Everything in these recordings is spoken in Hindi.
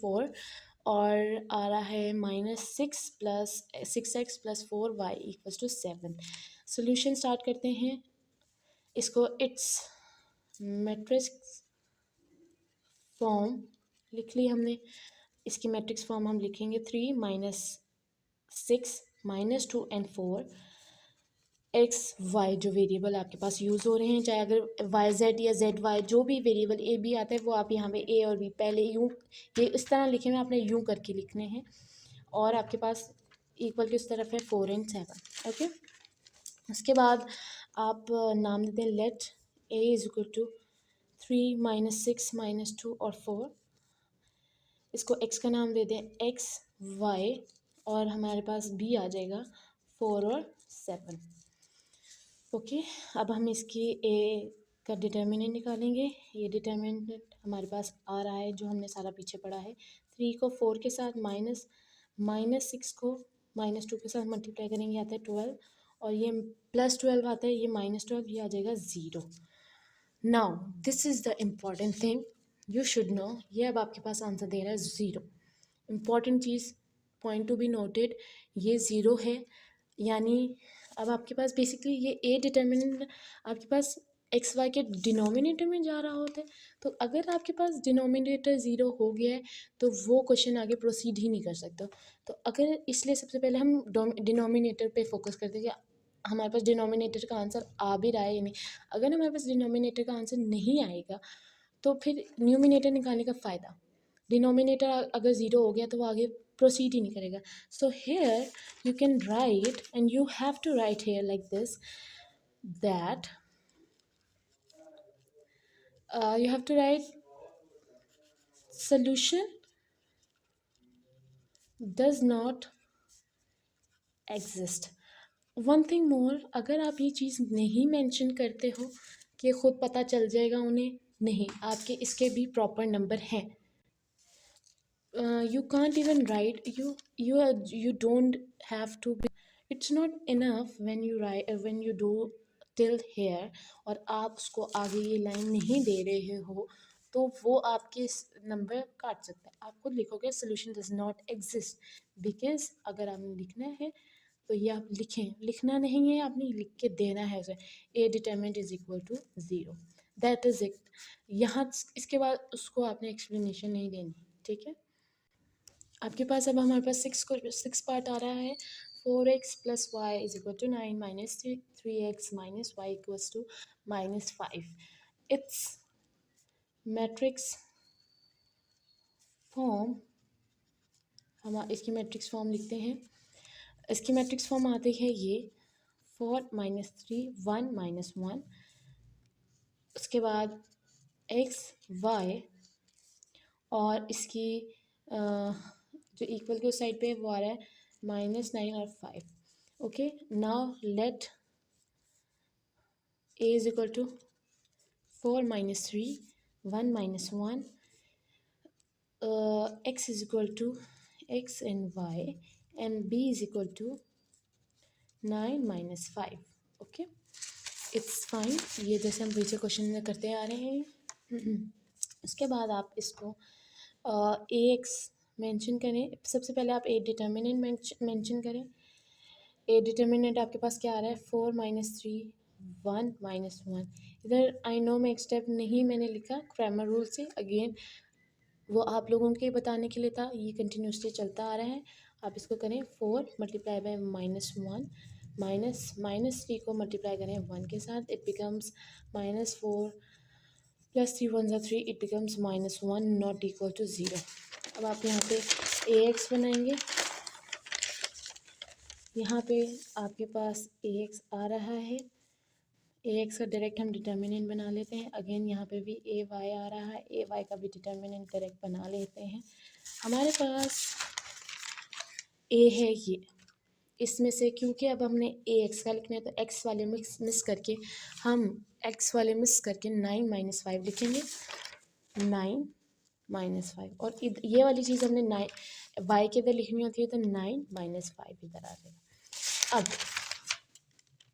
4 और आ रहा है -6 + 6x + 4y = 7। सोल्यूशन स्टार्ट करते हैं इसको। इट्स मैट्रिक्स फॉर्म लिख ली हमने। इसकी मैट्रिक्स फॉर्म हम लिखेंगे 3 - 6 - 2 and 4 एक्स वाई जो वेरिएबल आपके पास यूज़ हो रहे हैं, चाहे अगर वाई जेड या जेड वाई जो भी वेरिएबल ए बी आता है वो आप यहाँ पे ए और बी पहले यूँ ये इस तरह लिखे हुए आपने यूँ करके लिखने हैं, और आपके पास इक्वल की उस तरफ है 4 and 7। ओके, उसके बाद आप नाम देते हैं लेट ए = 3 - 6 - 2 और 4। इसको x का नाम दे दें x y, और हमारे पास b आ जाएगा 4 और 7। ओके, अब हम इसकी a का डिटर्मिनेंट निकालेंगे। ये डिटर्मिनेंट हमारे पास आ रहा है जो हमने सारा पीछे पढ़ा है। 3 को 4 के साथ -6 को -2 के साथ मल्टीप्लाई करेंगे, आता है 12, और ये +12 आता है, ये -12, ये आ जाएगा 0। Now this is the important thing you should know. ये अब आपके पास आंसर दे रहा है 0। Important cheese, point to be noted, ये 0 है, यानी अब आपके पास बेसिकली ये ए डिटर्मिनेंट आपके पास एक्स वाई के डिनोमिनेटर में जा रहा होता है। तो अगर आपके पास डिनोमिनेटर 0 हो गया है तो वो क्वेश्चन आगे प्रोसीड ही नहीं कर सकता। तो अगर इसलिए सबसे पहले हम डिनोमिनेटर पे फोकस करते हैं कि हमारे पास डिनोमिनेटर का आंसर आ भी रहा है या नहीं। अगर हमारे पास डिनोमिनेटर का आंसर नहीं आएगा तो फिर न्यूमिनेटर निकालने का फ़ायदा, डिनोमिनेटर अगर ज़ीरो हो गया तो वो आगे प्रोसीड ही नहीं करेगा। So here you can write, and you have to write here like this, that you have to write solution does not exist। One thing more, अगर आप ये चीज़ नहीं मेंशन करते हो कि ख़ुद पता चल जाएगा उन्हें, नहीं, आपके इसके भी प्रॉपर नंबर हैं। You can't even write, you don't have to be, it's not enough when you write when you do till here और आप उसको आगे ये लाइन नहीं दे रहे हो तो वो आपके नंबर काट सकता है। आप खुद लिखोगे solution does not exist, because अगर आपने लिखना है तो ये आप लिखें, लिखना नहीं है, आपने लिख के देना है उसे। A determinant is equal to 0, that is it. यहाँ इसके बाद उसको आपने एक्सप्लेनेशन नहीं देनी, ठीक है। आपके पास अब हमारे पास 6 पार्ट आ रहा है। 4x + y = 9 - 3x - y = -5। It's matrix form, हम इसकी मैट्रिक्स फॉर्म लिखते हैं। इसकी मैट्रिक्स फॉर्म आती है ये 4 - 3 1 - 1, उसके बाद x y, और इसकी जो इक्वल के उस साइड पे वो आ रहा है -9 और 5। Okay, now let a = 4 - 3 1 - 1, x = x and y, and b = 9 - 5। Okay, it's fine, ये जैसे हम पीछे क्वेश्चन में करते आ रहे हैं। उसके बाद आप इसको ए एक्स मेंशन करें। सबसे पहले आप ए डिटर्मिनेंट मेंशन करें। ए डिटर्मिनेंट आपके पास क्या आ रहा है 4 - 3 1 - 1। इधर आई नो में एक स्टेप नहीं मैंने लिखा ग्रामर रूल से, अगेन वो आप लोगों के बताने के लिए था, ये कंटिन्यूसली चलता आ रहा है। आप इसको करें 4 × -1 -3 को मल्टीप्लाई करें 1 के साथ, it becomes -4 + 3 1 = 3, it becomes -1 not equal to 0। अब आप यहाँ पे ए एक्स बनाएंगे, यहाँ पे आपके पास ए एक्स आ रहा है। ए एक्स का डायरेक्ट हम डिटर्मिनेंट बना लेते हैं। अगेन यहाँ पे भी ए वाई आ रहा है, ए वाई का भी डिटर्मिनेंट डायरेक्ट बना लेते हैं। हमारे पास ए है ये, इसमें से क्योंकि अब हमने ए एक्स का लिखना है तो एक्स वाले मिस करके हम एक्स वाले मिस करके 9 - 5 लिखेंगे, 9 - 5, और ये वाली चीज़ हमने 9 वाई के इधर लिखनी होती है तो 9 - 5 इधर आ जाएगा। अब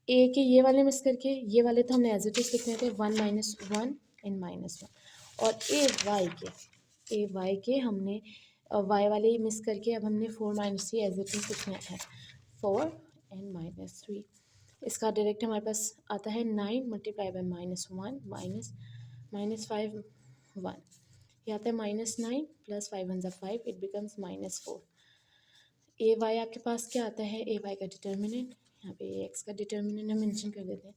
ए के ये वाले मिस करके ये वाले तो हमने एज इट इज लिखने थे 1 - 1 and -1, और ए वाई के हमने वाई वाले ही मिस करके अब हमने 4 - 3 एज इट इज लिखना है, 4 n - 3। इसका डायरेक्ट हमारे पास आता है 9 मल्टीप्लाई बाय -1 -5 1, ये आता है -9 + 5 1 = 5, इट बिकम्स -4। ए वाई आपके पास क्या आता है, ए वाई का डिटर्मिनेंट, यहाँ पे ए एक्स का डिटर्मिनेंट हम मेंशन कर देते हैं,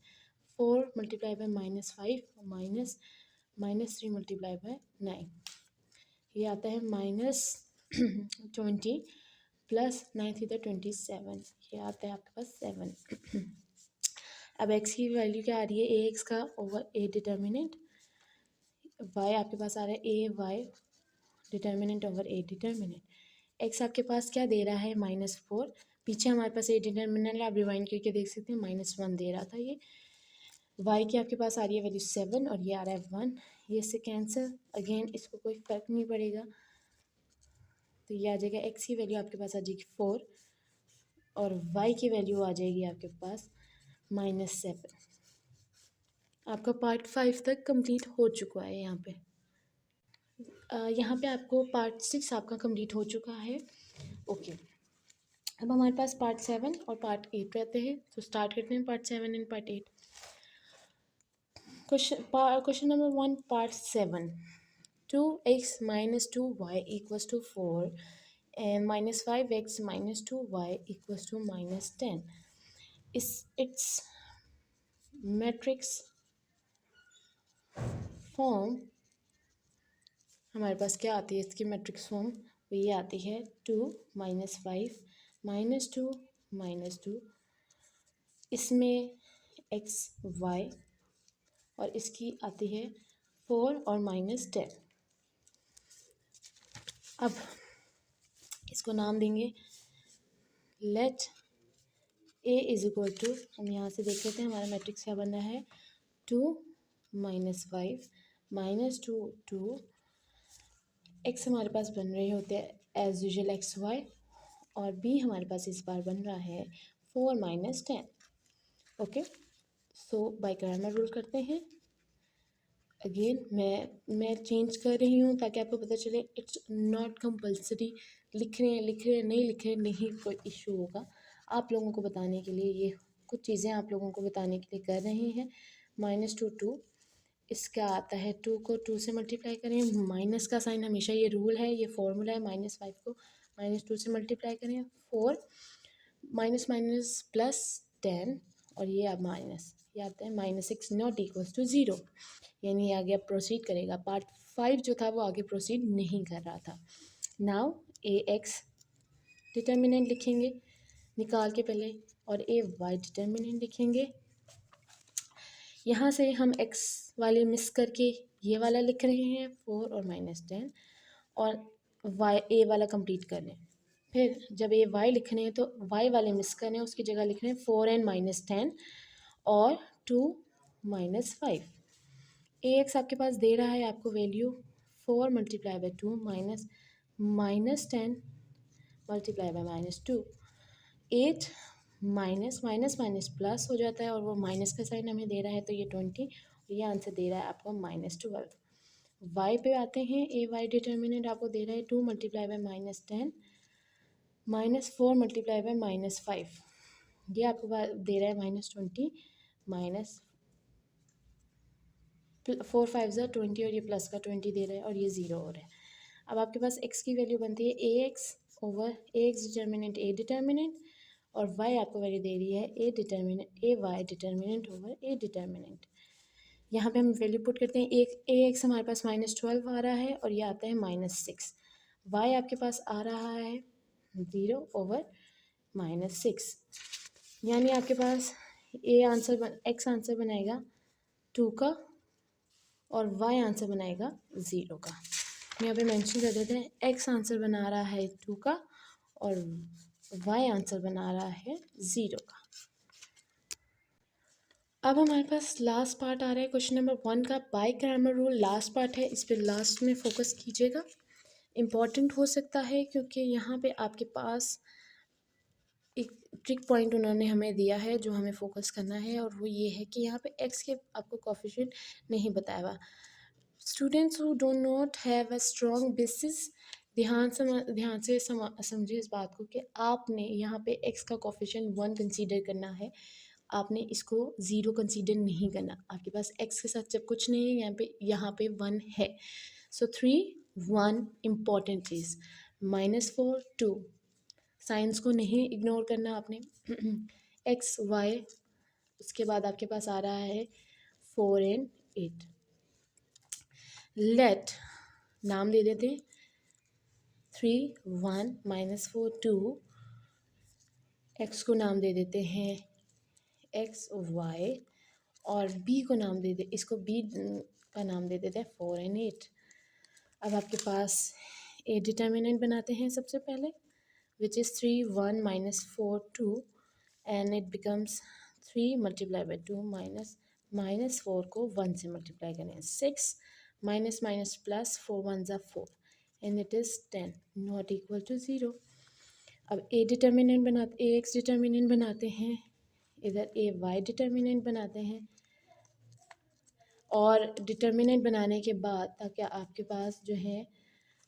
4 मल्टीप्लाई बाय -5 -3 मल्टीप्लाई बाय 9, ये आता है -20 + 9 × 27, ये आता है आपके पास 7। अब एक्स की वैल्यू क्या आ रही है, ए एक्स का ओवर ए डिटर्मिनेंट, वाई आपके पास आ रहा है A Y determinant over A determinant, X आपके पास क्या दे रहा है -4, पीछे हमारे पास ए डिटर्मिनेंट आप रिवाइंड करके देख सकते हैं -1 दे रहा था ये, वाई की आपके पास आ रही है वैल्यू 7 और ये आ रहा है 1, ये इससे कैंसिल, अगेन इसको कोई फ़र्क नहीं पड़ेगा, तो ये आ जाएगा एक्स की वैल्यू आपके पास आ जाएगी 4 और वाई की वैल्यू आ जाएगी आपके पास -7। आपका पार्ट 5 तक कंप्लीट हो चुका है यहाँ पे। यहाँ पे आपको पार्ट 6 आपका कंप्लीट हो चुका है। ओके, अब हमारे पास पार्ट 7 और पार्ट 8 रहते हैं, तो स्टार्ट करते हैं part 7 and part 8। Question number 1 part 7, 2x - 2y = 4 and -5x - 2y = -10 is its matrix form. हमारे पास क्या आती है इसकी मैट्रिक्स फॉर्म, तो ये आती है 2 - 5 - 2 - 2, इसमें x y और इसकी आती है 4 और -10। अब इसको नाम देंगे लेट a = हम यहाँ से देख लेते हैं हमारा मैट्रिक्स क्या बन रहा है, 2 - 5 - 2 2, एक्स हमारे पास बन रहे होते हैं एज यूजुअल एक्स वाई, और बी हमारे पास इस बार बन रहा है 4 - 10। ओके, सो बाय ग्रामर रूल करते हैं। अगेन मैं चेंज कर रही हूँ ताकि आपको पता चले, इट्स नॉट कंपल्सरी, लिख रहे हैं नहीं लिख रहे नहीं कोई इशू होगा, आप लोगों को बताने के लिए ये कुछ चीज़ें आप लोगों को बताने के लिए कर रहे हैं। -2 2, इसका आता है 2 को 2 से मल्टीप्लाई करें, माइनस का साइन हमेशा ये रूल है, ये फॉर्मूला है, -5 को -2 से मल्टीप्लाई करें, 4 माइनस प्लस 10 और ये अब माइनस, ये आता है -6 नॉट इक्वल्स टू 0, यानी आगे अब प्रोसीड करेगा। पार्ट 5 जो था वो आगे प्रोसीड नहीं कर रहा था। नाउ ए एक्स डिटर्मिनेंट लिखेंगे निकाल के पहले, और ए वाई डिटर्मिनेंट लिखेंगे। यहाँ से हम x वाले मिस करके ये वाला लिख रहे हैं 4 और -10, और y a वाला कंप्लीट कर लें। फिर जब ए वाई लिखने हैं तो y वाले मिस करने हैं, उसकी जगह लिख रहे हैं 4n - 10 और 2 - 5। ए एक्स आपके पास दे रहा है आपको value 4 × 2 -10 × -2, 8 minus minus minus plus हो जाता है, और वो माइनस का साइन हमें दे रहा है, तो ये 20, और ये आंसर दे रहा है आपको -12। वाई पे आते हैं, ए वाई डिटर्मिनेंट आपको दे रहा है 2 × -10 -4 × -5, ये आपको दे रहा है -20, -4 5 ज़ा 20, और ये प्लस का 20 दे रहा है, और ये 0 हो रहा है। अब आपके पास x की वैल्यू बनती है A X over A X determinant A determinant, और y आपको वैल्यू दे रही है A Y determinant over A determinant. यहाँ पे हम वैल्यू पुट करते हैं, एक ए एक्स हमारे पास -12 आ रहा है, और ये आता है -6, y आपके पास आ रहा है 0 ओवर -6, यानी आपके पास x आंसर बनाएगा 2 का, और y आंसर बनाएगा 0 का। यहाँ पे मेंशन कर देते हैं, x आंसर बना रहा है 2 का और y आंसर बना रहा है 0 का। अब हमारे पास लास्ट पार्ट आ रहा है क्वेश्चन नंबर 1 का, by Cramer rule last part है, इस पर लास्ट में फोकस कीजिएगा, इम्पॉर्टेंट हो सकता है, क्योंकि यहाँ पे आपके पास एक ट्रिक पॉइंट उन्होंने हमें दिया है जो हमें फोकस करना है, और वो ये है कि यहाँ पे x के आपको कोफिशिएंट नहीं बताया हुआ। Students who do not have a strong basis, ध्यान से समझिए इस बात को कि आपने यहाँ पे x का कोफिशिएंट 1 कंसीडर करना है, आपने इसको 0 कंसीडर नहीं करना। आपके पास x के साथ जब कुछ नहीं है, यहाँ पे 1 है। सो 3 1 इम्पॉर्टेंट चीज़, -4 2, साइंस को नहीं इग्नोर करना आपने। x y, उसके बाद आपके पास आ रहा है 4 and 8। लेट नाम दे देते 3 1 -4 2, x को नाम दे देते हैं x y, और b को नाम दे दे, इसको b का नाम दे देते हैं 4 and 8। अब आपके पास a डिटर्मिनेंट बनाते हैं सबसे पहले, which is 3 1 -4 2, and it becomes 3 × 2 -4 को 1 से मल्टीप्लाई करें, 6 माइनस माइनस प्लस 4 1 ज़ा 4, and it is 10 not equal to 0। अब a x डिटर्मिनेंट बनाते हैं, इधर a y डिटर्मिनेंट बनाते हैं, और डिटर्मिनेंट बनाने के बाद ताकि आपके पास जो है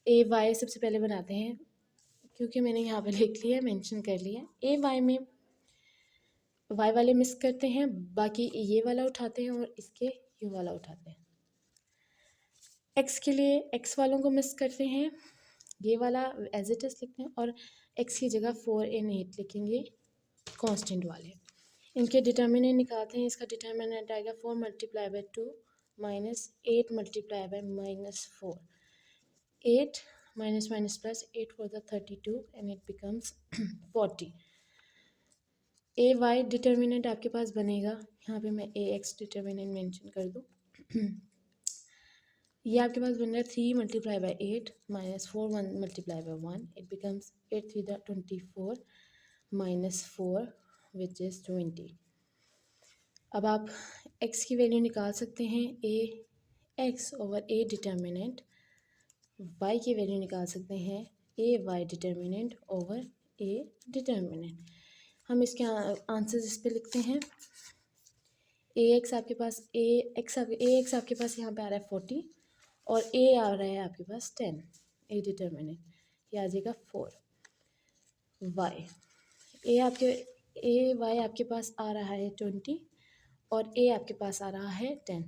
a y सबसे पहले बनाते हैं, क्योंकि मैंने यहाँ पे लिख लिया, मेंशन कर लिया। a y में y वाले मिस करते हैं, बाकी ये वाला उठाते हैं और इसके ये वाला उठाते हैं। x के लिए x वालों को मिस करते हैं, ये वाला एज इट इज़ लिखते हैं, और x की जगह 4 and 8 लिखेंगे कांस्टेंट वाले। इनके डिटर्मिनेंट निकालते हैं, इसका डिटर्मिनेंट आएगा 4 × 2 -8 × -4, 8 माइनस माइनस प्लस 8 4 ज़ा 32, and it becomes 40। A Y determinant आपके पास बनेगा, यहाँ पे मैं ए एक्स डिटर्मिनेंट मेंशन कर दूँ। ये आपके पास बन रहा है 3 × 8 -4 1 × 1, इट बिकम्स 8 3 ज़ा 24 -4 विच इज़ 20। अब आप x की वैल्यू निकाल सकते हैं, A X over A determinant, y की वैल्यू निकाल सकते हैं, A Y determinant over A determinant. हम इसके आंसर्स इस पे लिखते हैं। ए एक्स आपके पास यहाँ पे आ रहा है 40, और a आ रहा है आपके पास 10, ए डिटर्मिनेंट ये आ जाएगा 4। वाई आपके पास आ रहा है 20, और a आपके पास आ रहा है 10,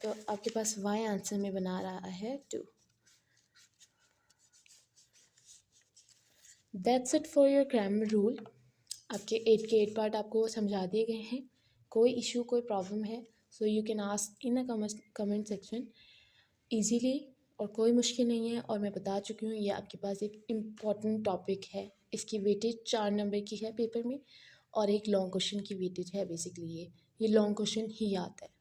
तो आपके पास y आंसर में बना रहा है 2। That's it for your grammar rule. आपके 8 के 8 पार्ट आपको समझा दिए गए हैं। कोई इशू, कोई प्रॉब्लम है, so you can ask in a comment section easily, और कोई मुश्किल नहीं है। और मैं बता चुकी हूँ, ये आपके पास एक इम्पॉर्टेंट टॉपिक है, इसकी वेटेज 4 नंबर की है पेपर में, और एक लॉन्ग क्वेश्चन की वेटेज है। बेसिकली ये लॉन्ग क्वेश्चन ही आता है।